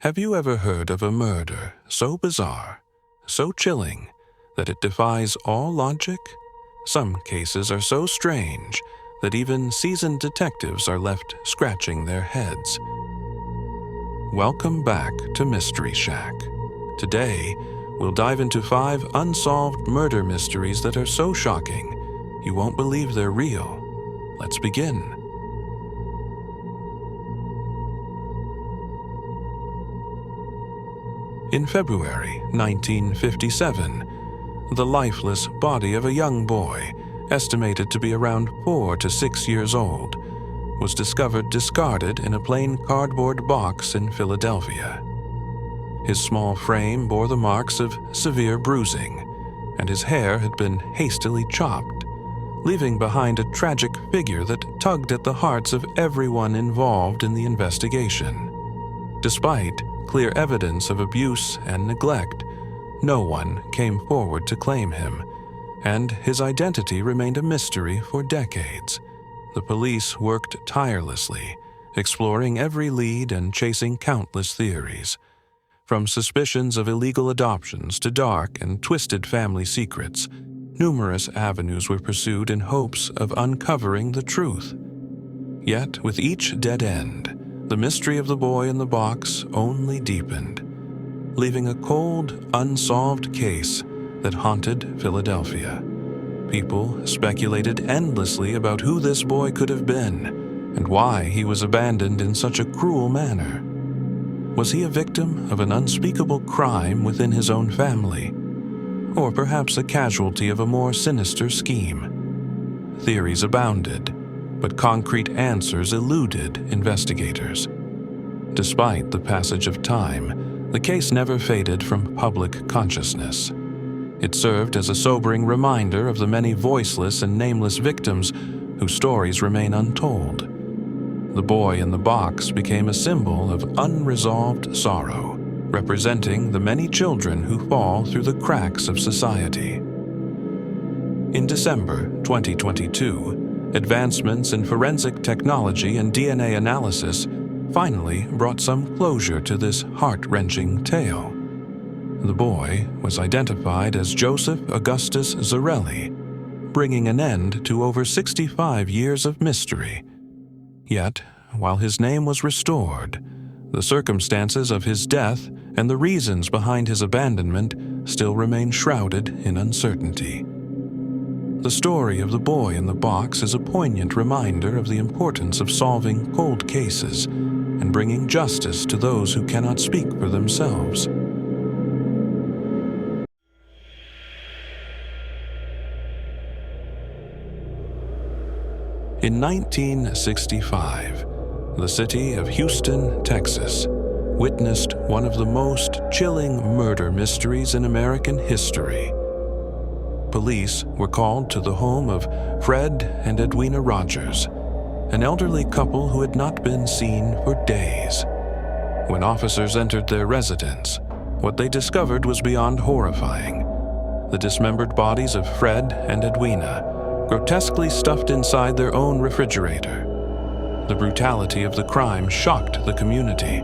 Have you ever heard of a murder so bizarre, so chilling, that it defies all logic? Some cases are so strange that even seasoned detectives are left scratching their heads. Welcome back to Mystery Shack. Today, we'll dive into 5 unsolved murder mysteries that are so shocking you won't believe they're real. Let's begin. In February 1957, the lifeless body of a young boy, estimated to be around 4 to 6 years old, was discovered discarded in a plain cardboard box in Philadelphia. His small frame bore the marks of severe bruising, and his hair had been hastily chopped, leaving behind a tragic figure that tugged at the hearts of everyone involved in the investigation. Despite clear evidence of abuse and neglect, no one came forward to claim him, and his identity remained a mystery for decades. The police worked tirelessly, exploring every lead and chasing countless theories. From suspicions of illegal adoptions to dark and twisted family secrets, numerous avenues were pursued in hopes of uncovering the truth. Yet, with each dead end, the mystery of the boy in the box only deepened, leaving a cold, unsolved case that haunted Philadelphia. People speculated endlessly about who this boy could have been and why he was abandoned in such a cruel manner. Was he a victim of an unspeakable crime within his own family, or perhaps a casualty of a more sinister scheme? Theories abounded, but concrete answers eluded investigators. Despite the passage of time, the case never faded from public consciousness. It served as a sobering reminder of the many voiceless and nameless victims whose stories remain untold. The boy in the box became a symbol of unresolved sorrow, representing the many children who fall through the cracks of society. In December 2022, advancements in forensic technology and DNA analysis finally brought some closure to this heart-wrenching tale. The boy was identified as Joseph Augustus Zarelli, bringing an end to over 65 years of mystery. Yet, while his name was restored, the circumstances of his death and the reasons behind his abandonment still remain shrouded in uncertainty. The story of the boy in the box is a poignant reminder of the importance of solving cold cases and bringing justice to those who cannot speak for themselves. In 1965, the city of Houston, Texas, witnessed one of the most chilling murder mysteries in American history. Police were called to the home of Fred and Edwina Rogers, an elderly couple who had not been seen for days. When officers entered their residence, what they discovered was beyond horrifying. The dismembered bodies of Fred and Edwina, grotesquely stuffed inside their own refrigerator. The brutality of the crime shocked the community.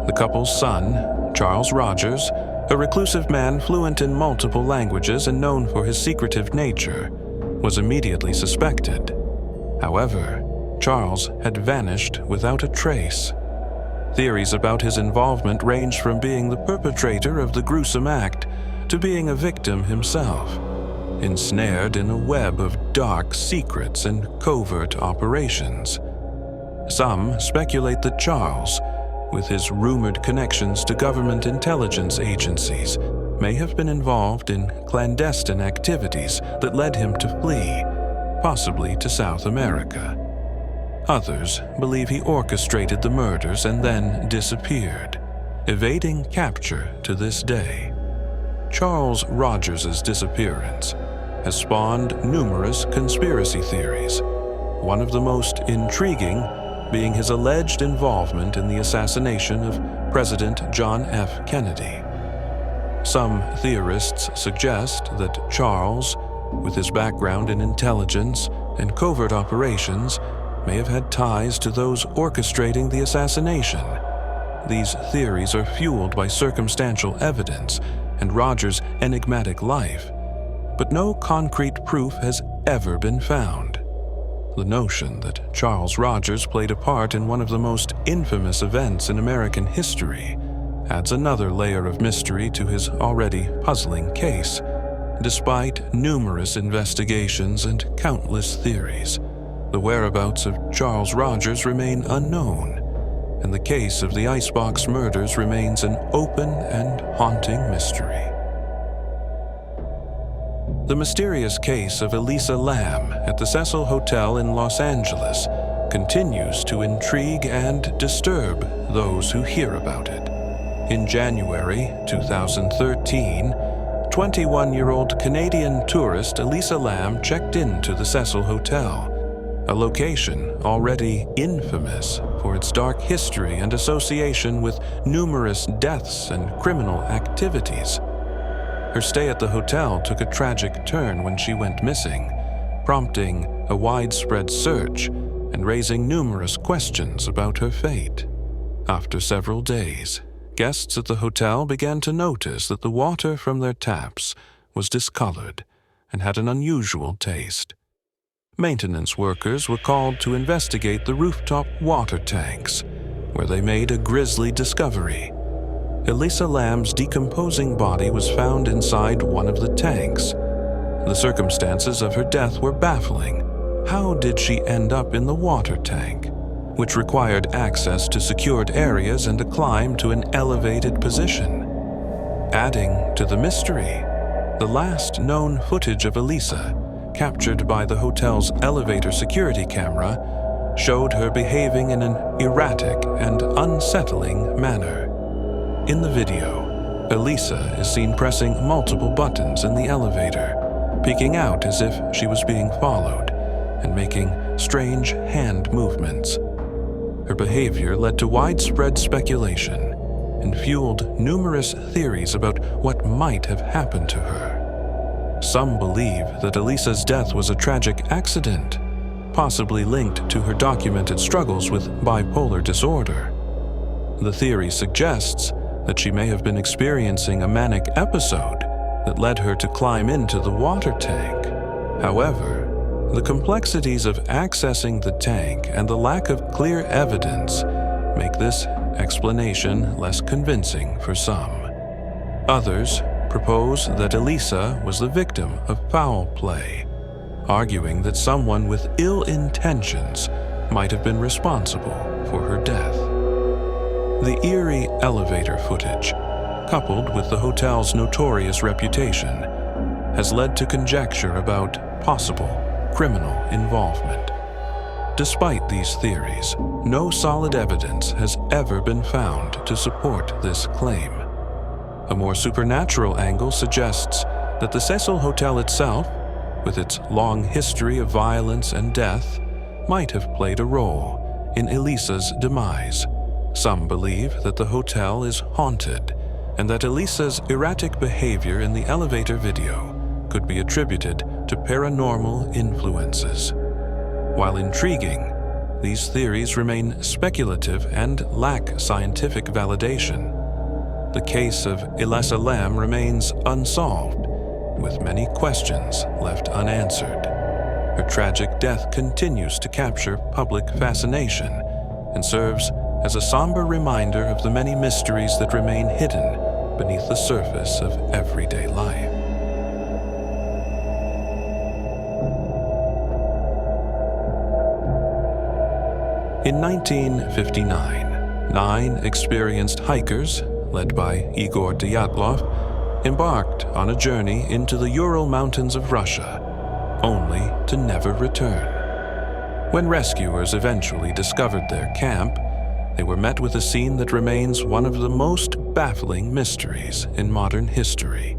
The couple's son, Charles Rogers, a reclusive man fluent in multiple languages and known for his secretive nature, was immediately suspected. However, Charles had vanished without a trace. Theories about his involvement ranged from being the perpetrator of the gruesome act to being a victim himself, ensnared in a web of dark secrets and covert operations. Some speculate that Charles, with his rumored connections to government intelligence agencies, may have been involved in clandestine activities that led him to flee, possibly to South America. Others believe he orchestrated the murders and then disappeared, evading capture to this day. Charles Rogers' disappearance has spawned numerous conspiracy theories, one of the most intriguing being his alleged involvement in the assassination of President John F. Kennedy. Some theorists suggest that Charles, with his background in intelligence and covert operations, may have had ties to those orchestrating the assassination, these theories are fueled by circumstantial evidence and Rogers' enigmatic life, but no concrete proof has ever been found. The notion that Charles Rogers played a part in one of the most infamous events in American history adds another layer of mystery to his already puzzling case. Despite numerous investigations and countless theories, the whereabouts of Charles Rogers remain unknown, and the case of the Icebox murders remains an open and haunting mystery. The mysterious case of Elisa Lam at the Cecil Hotel in Los Angeles continues to intrigue and disturb those who hear about it. In January 2013, 21-year-old Canadian tourist Elisa Lam checked into the Cecil Hotel, a location already infamous for its dark history and association with numerous deaths and criminal activities. Her stay at the hotel took a tragic turn when she went missing, prompting a widespread search and raising numerous questions about her fate. After several days, guests at the hotel began to notice that the water from their taps was discolored and had an unusual taste. Maintenance workers were called to investigate the rooftop water tanks, where they made a grisly discovery. Elisa Lam's decomposing body was found inside one of the tanks. The circumstances of her death were baffling. How did she end up in the water tank, which required access to secured areas and a climb to an elevated position? Adding to the mystery, the last known footage of Elisa, captured by the hotel's elevator security camera, showed her behaving in an erratic and unsettling manner. In the video, Elisa is seen pressing multiple buttons in the elevator, peeking out as if she was being followed, and making strange hand movements. Her behavior led to widespread speculation and fueled numerous theories about what might have happened to her. Some believe that Elisa's death was a tragic accident, possibly linked to her documented struggles with bipolar disorder. The theory suggests that she may have been experiencing a manic episode that led her to climb into the water tank. However, the complexities of accessing the tank and the lack of clear evidence make this explanation less convincing for some. Others propose that Elisa was the victim of foul play, arguing that someone with ill intentions might have been responsible for her death. The eerie elevator footage, coupled with the hotel's notorious reputation, has led to conjecture about possible criminal involvement. Despite these theories, no solid evidence has ever been found to support this claim. A more supernatural angle suggests that the Cecil Hotel itself, with its long history of violence and death, might have played a role in Elisa's demise. Some believe that the hotel is haunted and that Elisa's erratic behavior in the elevator video could be attributed to paranormal influences. While intriguing, these theories remain speculative and lack scientific validation. The case of Elisa Lam remains unsolved, with many questions left unanswered. Her tragic death continues to capture public fascination and serves as a somber reminder of the many mysteries that remain hidden beneath the surface of everyday life. In 1959, 9 experienced hikers, led by Igor Dyatlov, embarked on a journey into the Ural Mountains of Russia, only to never return. When rescuers eventually discovered their camp, they were met with a scene that remains one of the most baffling mysteries in modern history.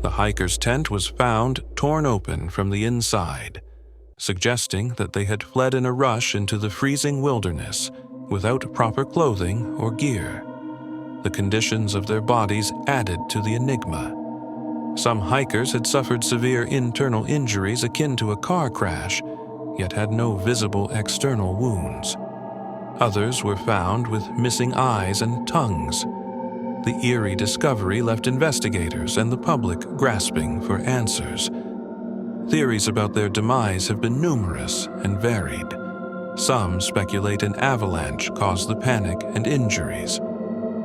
The hiker's tent was found torn open from the inside, suggesting that they had fled in a rush into the freezing wilderness without proper clothing or gear. The conditions of their bodies added to the enigma. Some hikers had suffered severe internal injuries akin to a car crash, yet had no visible external wounds. Others were found with missing eyes and tongues. The eerie discovery left investigators and the public grasping for answers. Theories about their demise have been numerous and varied. Some speculate an avalanche caused the panic and injuries.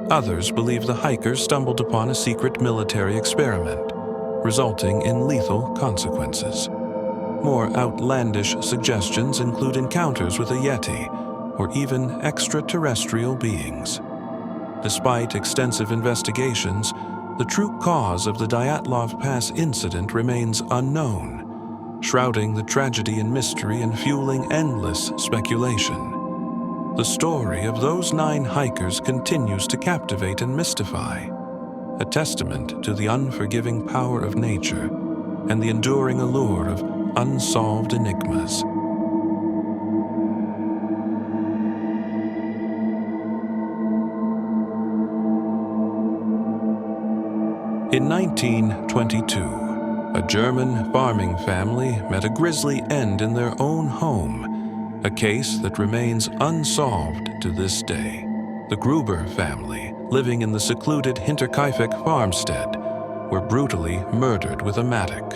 Others believe the hikers stumbled upon a secret military experiment, resulting in lethal consequences. More outlandish suggestions include encounters with a yeti or even extraterrestrial beings. Despite extensive investigations, the true cause of the Dyatlov Pass incident remains unknown, shrouding the tragedy in mystery and fueling endless speculation. The story of those 9 hikers continues to captivate and mystify, a testament to the unforgiving power of nature and the enduring allure of unsolved enigmas. In 1922, a German farming family met a grisly end in their own home, a case that remains unsolved to this day. The Gruber family, living in the secluded Hinterkaifeck farmstead, were brutally murdered with a mattock.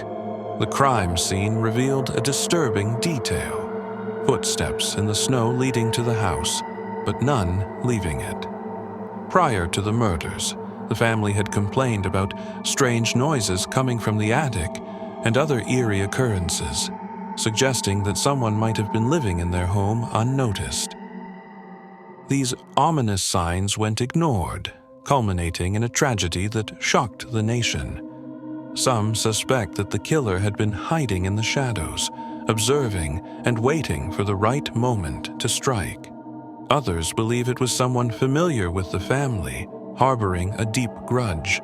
The crime scene revealed a disturbing detail: footsteps in the snow leading to the house, but none leaving it. Prior to the murders, the family had complained about strange noises coming from the attic and other eerie occurrences, suggesting that someone might have been living in their home unnoticed. These ominous signs went ignored, culminating in a tragedy that shocked the nation. Some suspect that the killer had been hiding in the shadows, observing and waiting for the right moment to strike. Others believe it was someone familiar with the family, harboring a deep grudge.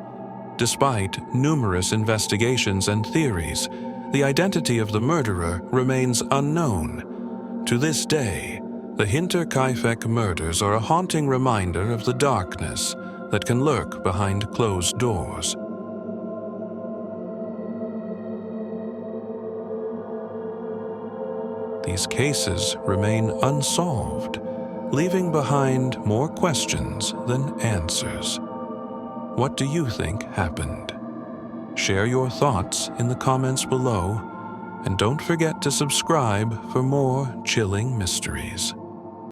Despite numerous investigations and theories, the identity of the murderer remains unknown. To this day, the Hinterkaifeck murders are a haunting reminder of the darkness that can lurk behind closed doors. These cases remain unsolved, leaving behind more questions than answers. What do you think happened? Share your thoughts in the comments below, and don't forget to subscribe for more chilling mysteries.